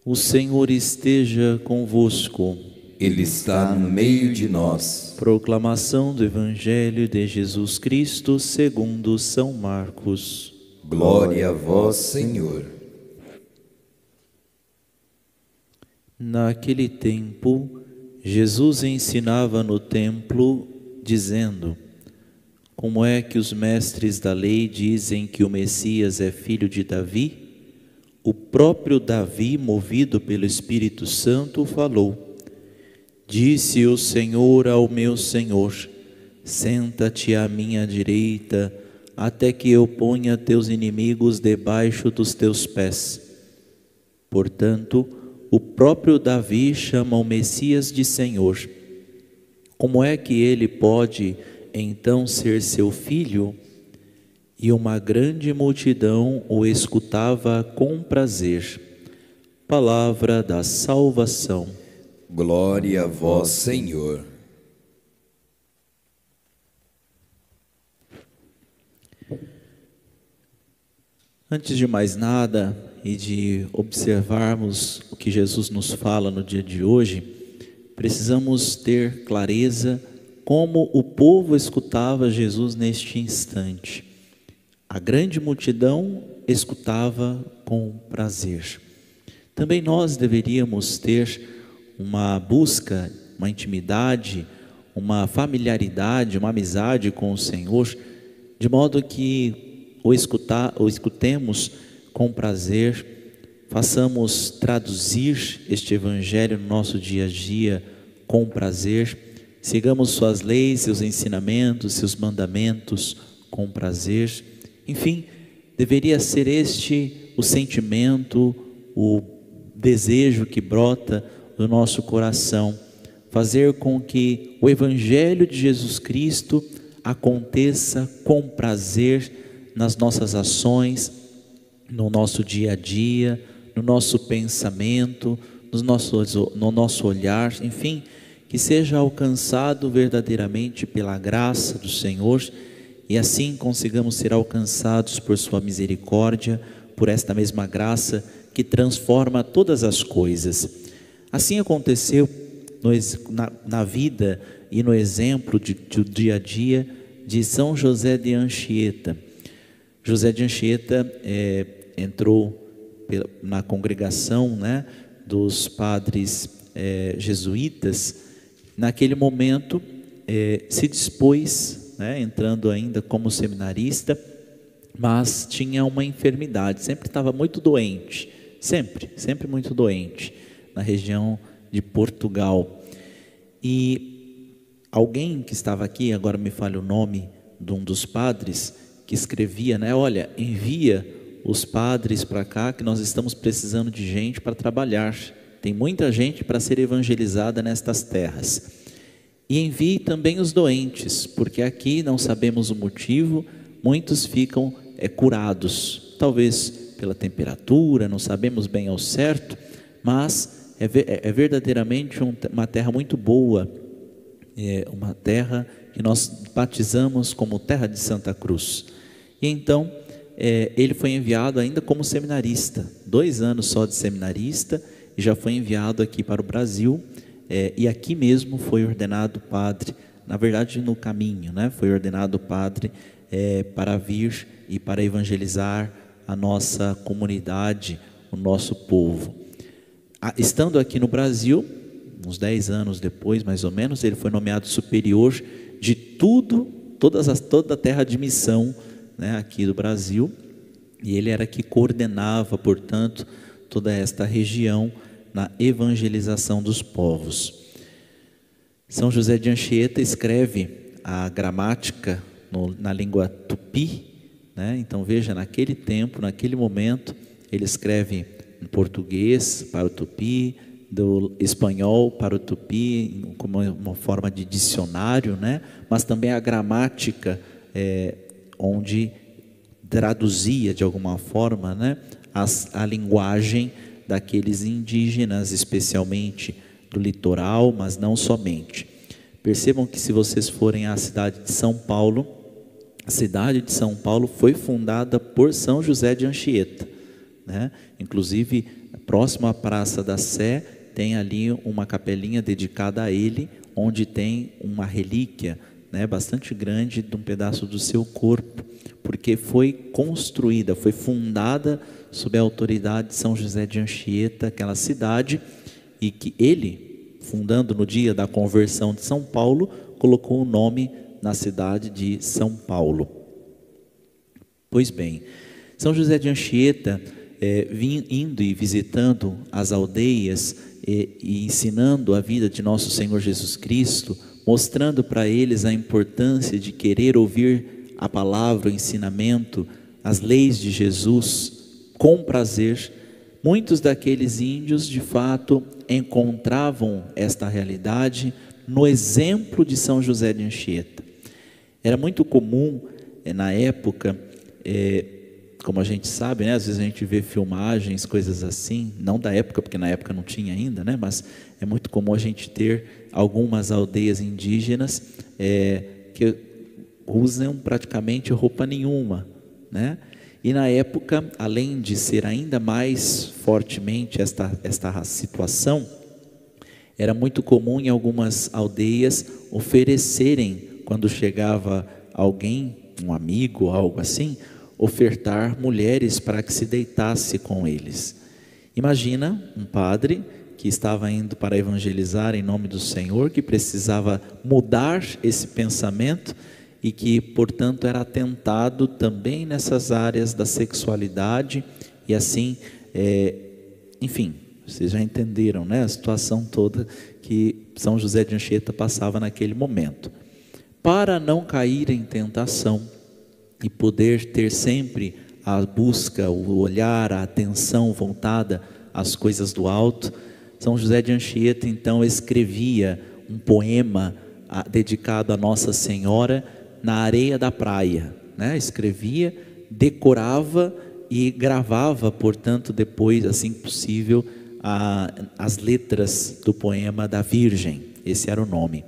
O Senhor esteja convosco. Ele está no meio de nós. Proclamação do Evangelho de Jesus Cristo segundo São Marcos. Glória a vós, Senhor. Naquele tempo, Jesus ensinava no templo, dizendo: Como é que os mestres da lei dizem que o Messias é filho de Davi? O próprio Davi, movido pelo Espírito Santo, falou: Disse o Senhor ao meu Senhor: Senta-te à minha direita, até que eu ponha teus inimigos debaixo dos teus pés. Portanto, o próprio Davi chama o Messias de Senhor. Como é que ele pode então ser seu filho? E uma grande multidão o escutava com prazer. Palavra da salvação. Glória a vós, Senhor. Antes de mais nada e de observarmos o que Jesus nos fala no dia de hoje, precisamos ter clareza como o povo escutava Jesus neste instante. A grande multidão escutava com prazer. Também nós deveríamos ter uma busca, uma intimidade, uma familiaridade, uma amizade com o Senhor, de modo que o escutemos com prazer, façamos traduzir este Evangelho no nosso dia a dia com prazer, sigamos suas leis, seus ensinamentos, seus mandamentos com prazer. Enfim, deveria ser este o sentimento, o desejo que brota do nosso coração, fazer com que o Evangelho de Jesus Cristo aconteça com prazer nas nossas ações, no nosso dia a dia, no nosso pensamento, no nosso olhar, enfim, que seja alcançado verdadeiramente pela graça do Senhor e assim consigamos ser alcançados por sua misericórdia, por esta mesma graça que transforma todas as coisas. Assim aconteceu na vida e no exemplo do dia a dia de São José de Anchieta. José de Anchieta entrou na congregação, dos padres jesuítas. Naquele momento se dispôs, entrando ainda como seminarista, mas tinha uma enfermidade, sempre estava muito doente, sempre muito doente, na região de Portugal. E alguém que estava aqui, agora me falha o nome de um dos padres, que escrevia, olha, envia os padres para cá que nós estamos precisando de gente para trabalhar, tem muita gente para ser evangelizada nestas terras. E envie também os doentes, porque aqui não sabemos o motivo, muitos ficam curados, talvez pela temperatura, não sabemos bem ao certo, mas é verdadeiramente uma terra muito boa, uma terra que nós batizamos como Terra de Santa Cruz. E então ele foi enviado ainda como seminarista, 2 anos só de seminarista, e já foi enviado aqui para o Brasil, e aqui mesmo foi ordenado padre, na verdade no caminho, foi ordenado padre para vir e para evangelizar a nossa comunidade, o nossa povo. Estando aqui no Brasil, uns 10 anos depois, mais ou menos, ele foi nomeado superior de toda a terra de missão, aqui do Brasil, e ele era que coordenava, portanto, toda esta região na evangelização dos povos. São José de Anchieta escreve a gramática na língua tupi, Então veja, naquele tempo, naquele momento, ele escreve em português para o tupi, do espanhol para o tupi, como uma forma de dicionário, Mas também a gramática, onde traduzia de alguma forma, a linguagem daqueles indígenas, especialmente do litoral, mas não somente. Percebam que se vocês forem à cidade de São Paulo, a cidade de São Paulo foi fundada por São José de Anchieta, Inclusive Próximo à Praça da Sé, tem ali uma capelinha dedicada a ele, onde tem uma relíquia, né, bastante grande de um pedaço do seu corpo, porque foi construída, foi fundada sob a autoridade de São José de Anchieta, aquela cidade, e que ele, fundando no dia da conversão de São Paulo, colocou o nome na cidade de São Paulo. Pois bem, São José de Anchieta, indo e visitando as aldeias e ensinando a vida de nosso Senhor Jesus Cristo, mostrando para eles a importância de querer ouvir a palavra, o ensinamento, as leis de Jesus com prazer, muitos daqueles índios de fato encontravam esta realidade no exemplo de São José de Anchieta. Era muito comum na época, como a gente sabe, né, às vezes a gente vê filmagens, coisas assim, não da época, porque na época não tinha ainda, né, mas é muito comum a gente ter algumas aldeias indígenas que usam praticamente roupa nenhuma, né? E na época, além de ser ainda mais fortemente esta situação, era muito comum em algumas aldeias oferecerem, quando chegava alguém, um amigo, algo assim, ofertar mulheres para que se deitasse com eles. Imagina um padre que estava indo para evangelizar em nome do Senhor, que precisava mudar esse pensamento e que, portanto, era atentado também nessas áreas da sexualidade e assim, enfim, vocês já entenderam, né, a situação toda que São José de Anchieta passava naquele momento. Para não cair em tentação e poder ter sempre a busca, o olhar, a atenção voltada às coisas do alto, São José de Anchieta então escrevia um poema dedicado a Nossa Senhora na areia da praia, né? Escrevia, decorava e gravava, portanto, depois, assim que possível, as letras do poema da Virgem. Esse era o nome.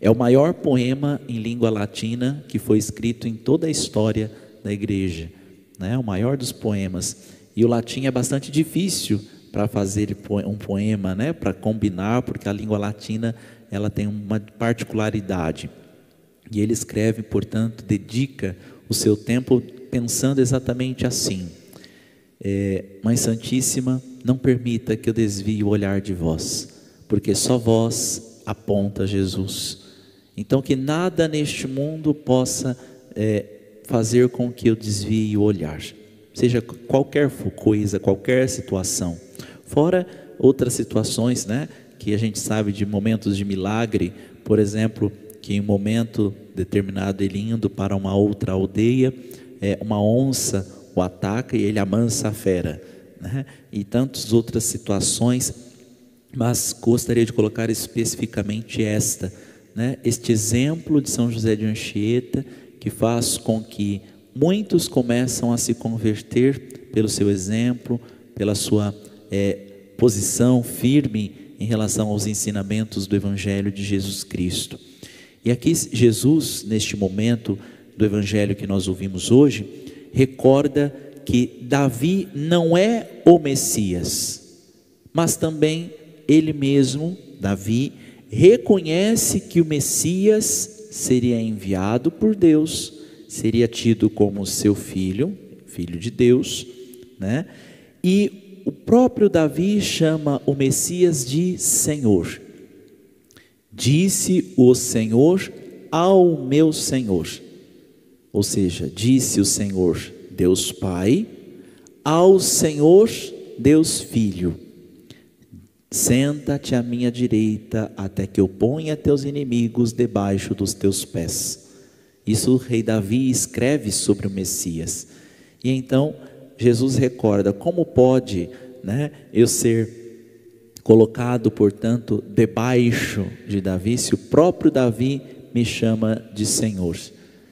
É o maior poema em língua latina que foi escrito em toda a história da igreja, né? O maior dos poemas. E o latim é bastante difícil para fazer um poema, né? Para combinar, porque a língua latina ela tem uma particularidade. E ele escreve, portanto, dedica o seu tempo pensando exatamente assim: Mãe Santíssima, não permita que eu desvie o olhar de vós, porque só vós aponta Jesus. Então que nada neste mundo possa fazer com que eu desvie o olhar, seja qualquer coisa, qualquer situação, fora outras situações, né, que a gente sabe de momentos de milagre, por exemplo, que em um momento determinado ele indo para uma outra aldeia, uma onça o ataca e ele amansa a fera, né? E tantas outras situações, mas gostaria de colocar especificamente né? Este exemplo de São José de Anchieta, que faz com que muitos começam a se converter pelo seu exemplo, pela sua posição firme em relação aos ensinamentos do Evangelho de Jesus Cristo. E aqui Jesus, neste momento do Evangelho que nós ouvimos hoje, recorda que Davi não é o Messias, mas também ele mesmo, Davi, reconhece que o Messias seria enviado por Deus, seria tido como seu filho, filho de Deus, né? E o próprio Davi chama o Messias de Senhor. Disse o Senhor ao meu Senhor, ou seja, disse o Senhor Deus Pai ao Senhor Deus Filho: senta-te à minha direita até que eu ponha teus inimigos debaixo dos teus pés. Isso o rei Davi escreve sobre o Messias. E então Jesus recorda: como pode, né, eu ser colocado, portanto, debaixo de Davi, se o próprio Davi me chama de Senhor,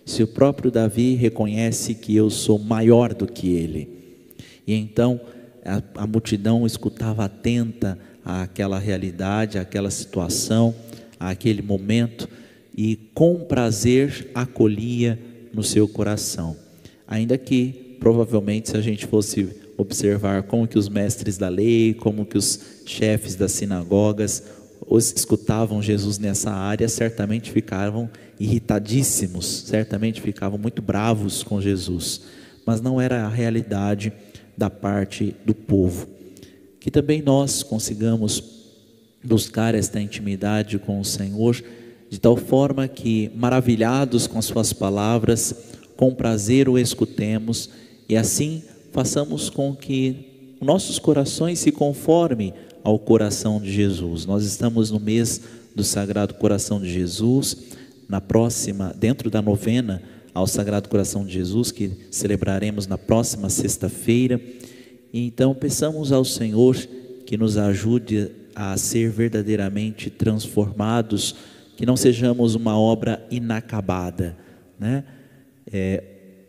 se o próprio Davi reconhece que eu sou maior do que ele. E então a multidão escutava atenta àquela realidade, àquela situação, àquele momento, e com prazer acolhia no seu coração. Ainda que provavelmente, se a gente fosse observar como que os mestres da lei, como que os chefes das sinagogas os escutavam Jesus nessa área, certamente ficavam irritadíssimos, certamente ficavam muito bravos com Jesus, mas não era a realidade da parte do povo. Que também nós consigamos buscar esta intimidade com o Senhor, de tal forma que, maravilhados com as suas palavras, com prazer o escutemos, e assim façamos com que nossos corações se conformem ao coração de Jesus. Nós estamos no mês do Sagrado Coração de Jesus, dentro da novena ao Sagrado Coração de Jesus, que celebraremos na próxima sexta-feira. Então peçamos ao Senhor que nos ajude a ser verdadeiramente transformados, que não sejamos uma obra inacabada, né?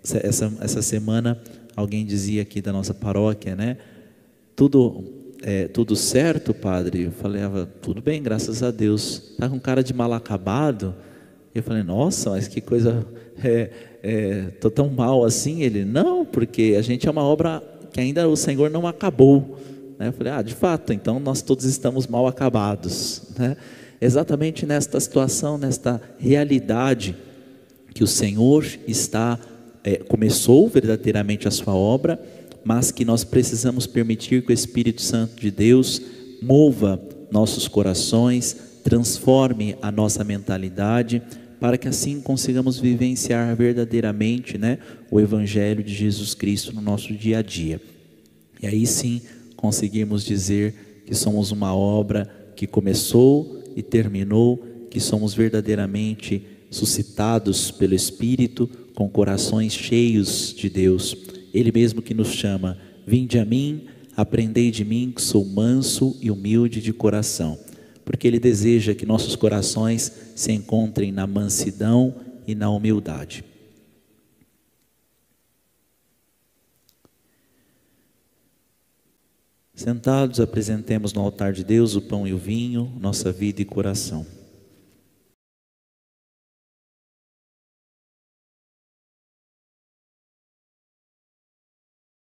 Essa semana alguém dizia aqui da nossa paróquia, né? Tudo certo, padre? Eu falei, tudo bem, graças a Deus. Está com cara de mal acabado? Eu falei, nossa, mas que coisa, estou tão mal assim? Ele, não, porque a gente é uma obra que ainda o Senhor não acabou. Eu falei, de fato, então nós todos estamos mal acabados, né? Exatamente nesta situação, nesta realidade, que o Senhor começou verdadeiramente a sua obra, mas que nós precisamos permitir que o Espírito Santo de Deus mova nossos corações, transforme a nossa mentalidade, para que assim consigamos vivenciar verdadeiramente, né, o Evangelho de Jesus Cristo no nosso dia a dia. E aí sim conseguimos dizer que somos uma obra que começou e terminou, que somos verdadeiramente suscitados pelo Espírito, com corações cheios de Deus. Ele mesmo que nos chama, vinde a mim, aprendei de mim que sou manso e humilde de coração, porque Ele deseja que nossos corações se encontrem na mansidão e na humildade. Sentados, apresentemos no altar de Deus o pão e o vinho, nossa vida e coração.